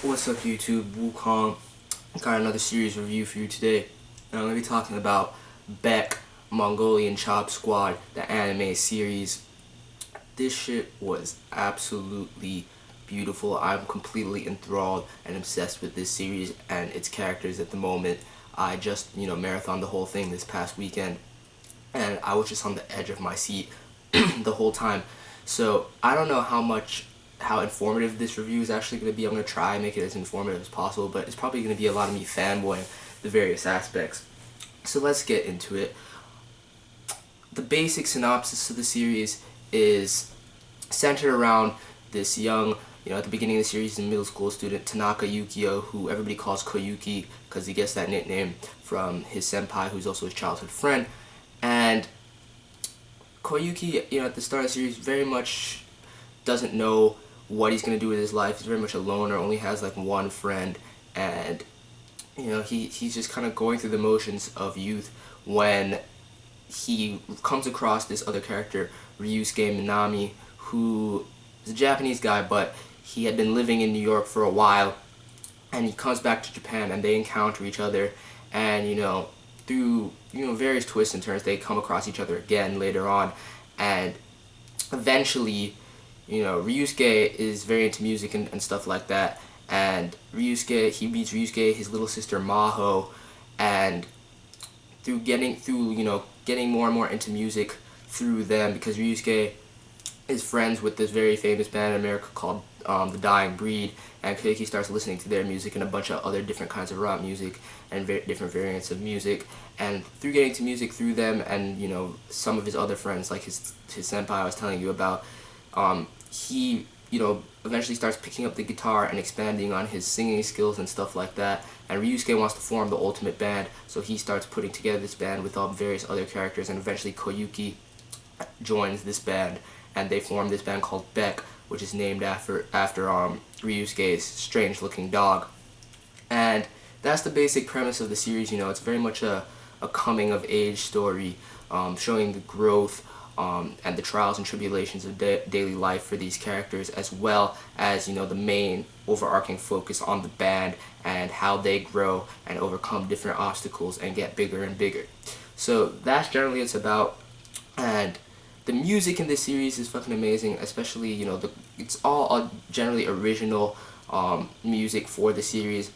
What's up YouTube, Wukong. Got another series review for you today. Now I'm going to be talking about BECK, Mongolian Chop Squad, the anime series. This shit was absolutely beautiful. I'm completely enthralled and obsessed with this series and its characters at the moment. I just, marathoned the whole thing this past weekend and I was just on the edge of my seat the whole time. So I don't know how informative this review is actually going to be. I'm going to try and make it as informative as possible, but it's probably going to be a lot of me fanboying the various aspects. So let's get into it. The basic synopsis of the series is centered around this young, at the beginning of the series, he's a middle school student, Tanaka Yukio, who everybody calls Koyuki because he gets that nickname from his senpai, who's also his childhood friend. And Koyuki, at the start of the series, very much doesn't know what he's going to do with his life. He's very much a loner, only has like one friend, and he's just kind of going through the motions of youth when he comes across this other character, Ryuusuke Minami, who is a Japanese guy, but he had been living in New York for a while, and he comes back to Japan, and they encounter each other, and through various twists and turns, they come across each other again later on, and eventually, Ryusuke is very into music and stuff like that, and he meets Ryusuke, his little sister Maho, and through getting more and more into music through them, because Ryusuke is friends with this very famous band in America called The Dying Breed, and Koyuki starts listening to their music and a bunch of other different kinds of rock music and different variants of music, and through getting to music through them and some of his other friends, like his senpai I was telling you about, he eventually starts picking up the guitar and expanding on his singing skills and stuff like that, and Ryusuke wants to form the ultimate band, so he starts putting together this band with various other characters, and eventually Koyuki joins this band, and they form this band called BECK, which is named after Ryusuke's strange looking dog. And that's the basic premise of the series. It's very much a coming of age story, showing the growth and the trials and tribulations of daily life for these characters, as well as the main overarching focus on the band and how they grow and overcome different obstacles and get bigger and bigger. So that's generally what it's about. And the music in this series is fucking amazing, especially it's all generally original music for the series,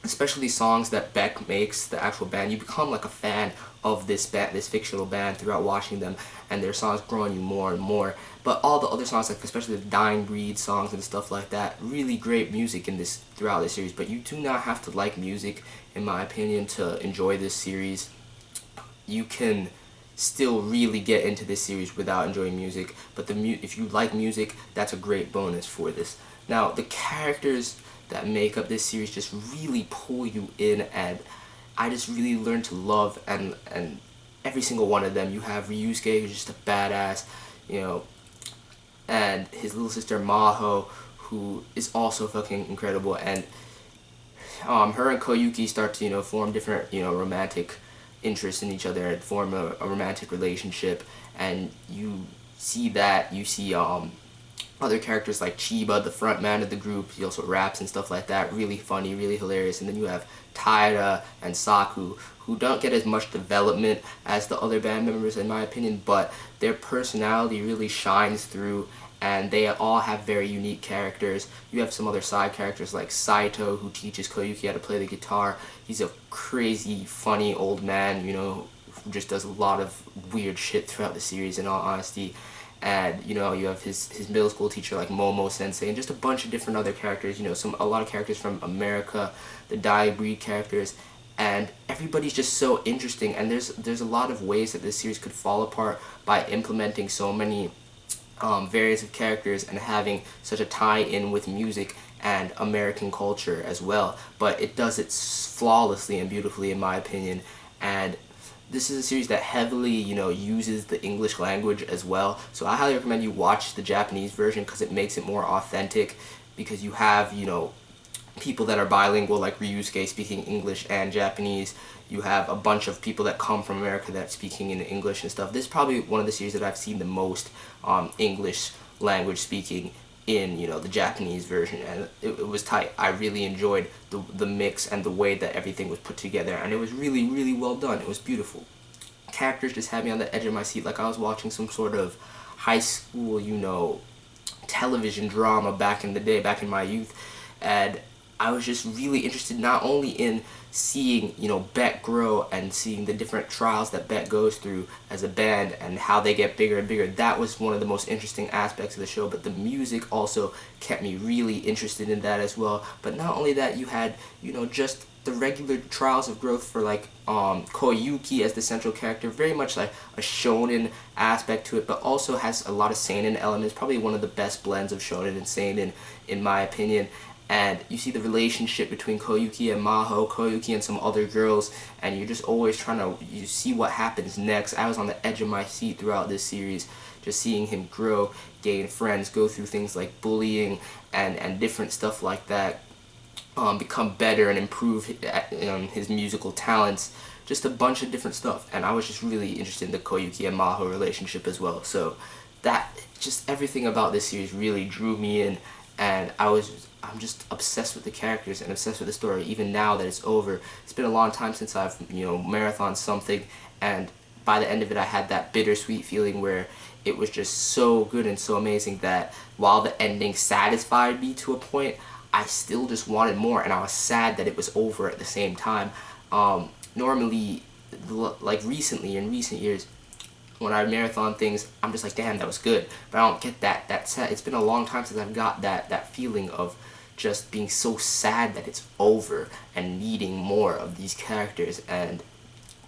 especially songs that BECK makes, the actual band. You become like a fan of this fictional band throughout watching them, and their songs grow on you more and more. But all the other songs, like especially the Dying Breed songs and stuff like that, really great music in this throughout the series. But you do not have to like music, in my opinion, to enjoy this series. You can still really get into this series without enjoying music, but if you like music, that's a great bonus for this. Now, the characters that make up this series just really pull you in, and I just really learned to love and every single one of them. You have Ryusuke, who's just a badass, and his little sister Maho, who is also fucking incredible, and her and Koyuki start to form different romantic interests in each other and form a romantic relationship, and you see other characters like Chiba, the front man of the group. He also raps and stuff like that. Really funny, really hilarious. And then you have Taira and Saku, who don't get as much development as the other band members, in my opinion, but their personality really shines through, and they all have very unique characters. You have some other side characters like Saito, who teaches Koyuki how to play the guitar. He's a crazy, funny old man, who just does a lot of weird shit throughout the series, in all honesty. And you have his middle school teacher like Momo Sensei, and just a bunch of different other characters. A lot of characters from America, the Dying Breed characters, and everybody's just so interesting. And there's a lot of ways that this series could fall apart by implementing so many variants of characters and having such a tie-in with music and American culture as well. But it does it flawlessly and beautifully, in my opinion. And this is a series that heavily, uses the English language as well. So I highly recommend you watch the Japanese version because it makes it more authentic, because you have, people that are bilingual like Ryusuke speaking English and Japanese. You have a bunch of people that come from America that speaking in English and stuff. This is probably one of the series that I've seen the most English language speaking in, you know, the Japanese version, and it was tight. I really enjoyed the mix and the way that everything was put together, and it was really, really well done. It was beautiful. Characters just had me on the edge of my seat, like I was watching some sort of high school, you know, television drama back in the day, back in my youth. And I was just really interested not only in seeing, you know, BECK grow and seeing the different trials that BECK goes through as a band and how they get bigger and bigger. That was one of the most interesting aspects of the show, but the music also kept me really interested in that as well. But not only that, you had, you know, just the regular trials of growth for like Koyuki as the central character, very much like a shonen aspect to it, but also has a lot of seinen elements, probably one of the best blends of shonen and seinen in my opinion. And you see the relationship between Koyuki and Maho, Koyuki and some other girls, and you're just always trying to, you see what happens next. I was on the edge of my seat throughout this series, just seeing him grow, gain friends, go through things like bullying and different stuff like that, become better and improve his musical talents, just a bunch of different stuff. And I was just really interested in the Koyuki and Maho relationship as well. So that, just everything about this series really drew me in, and I'm just obsessed with the characters and obsessed with the story. Even now that it's over, it's been a long time since I've, you know, marathoned something, and by the end of it I had that bittersweet feeling where it was just so good and so amazing that while the ending satisfied me to a point, I still just wanted more, and I was sad that it was over at the same time. Normally, like recently, in recent years, when I marathon things, I'm just like, damn, that was good. But I don't get that sad. It's been a long time since I've got that feeling of just being so sad that it's over and needing more of these characters and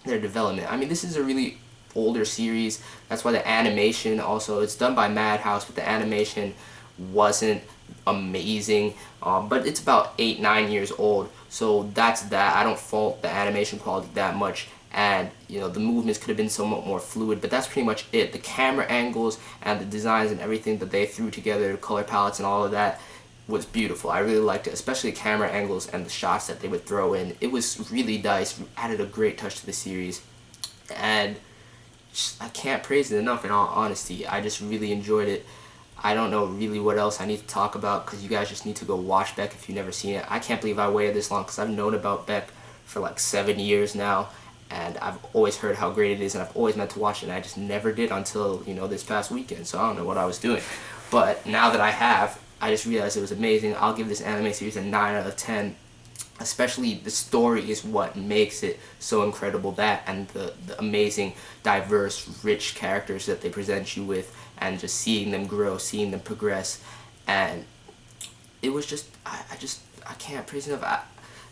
their development. I mean, this is a really older series. That's why the animation also, it's done by Madhouse, but the animation wasn't amazing. But it's about 8-9 years old, so that's that. I don't fault the animation quality that much. And, you know, the movements could have been somewhat more fluid, but that's pretty much it. The camera angles and the designs and everything that they threw together, the color palettes and all of that, was beautiful. I really liked it, especially the camera angles and the shots that they would throw in. It was really nice, added a great touch to the series, and I can't praise it enough in all honesty. I just really enjoyed it. I don't know really what else I need to talk about, because you guys just need to go watch BECK if you've never seen it. I can't believe I waited this long, because I've known about BECK for like 7 years now, and I've always heard how great it is, and I've always meant to watch it, and I just never did until, you know, this past weekend, so I don't know what I was doing. But now that I have, I just realized it was amazing. I'll give this anime series a 9 out of 10. Especially the story is what makes it so incredible, that and the amazing, diverse, rich characters that they present you with, and just seeing them grow, seeing them progress. And it was just, I can't praise enough.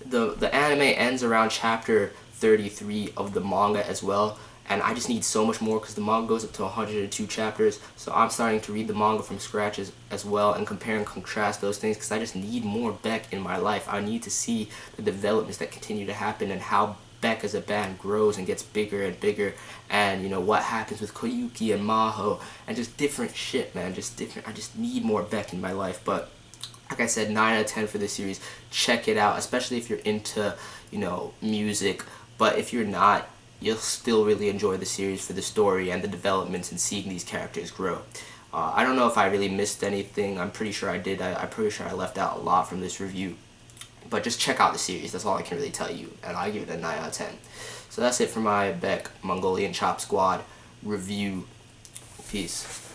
The anime ends around chapter 33 of the manga as well, and I just need so much more, because the manga goes up to 102 chapters, so I'm starting to read the manga from scratch as well, and compare and contrast those things, because I just need more BECK in my life. I need to see the developments that continue to happen, and how BECK as a band grows and gets bigger and bigger, and, you know, what happens with Koyuki and Maho, and just different shit, man, just different. I just need more BECK in my life. But like I said, 9 out of 10 for this series. Check it out, especially if you're into, you know, music. But if you're not, you'll still really enjoy the series for the story and the developments and seeing these characters grow. I don't know if I really missed anything. I'm pretty sure I did. I'm pretty sure I left out a lot from this review. But just check out the series. That's all I can really tell you. And I give it a 9 out of 10. So that's it for my BECK Mongolian Chop Squad review. Peace.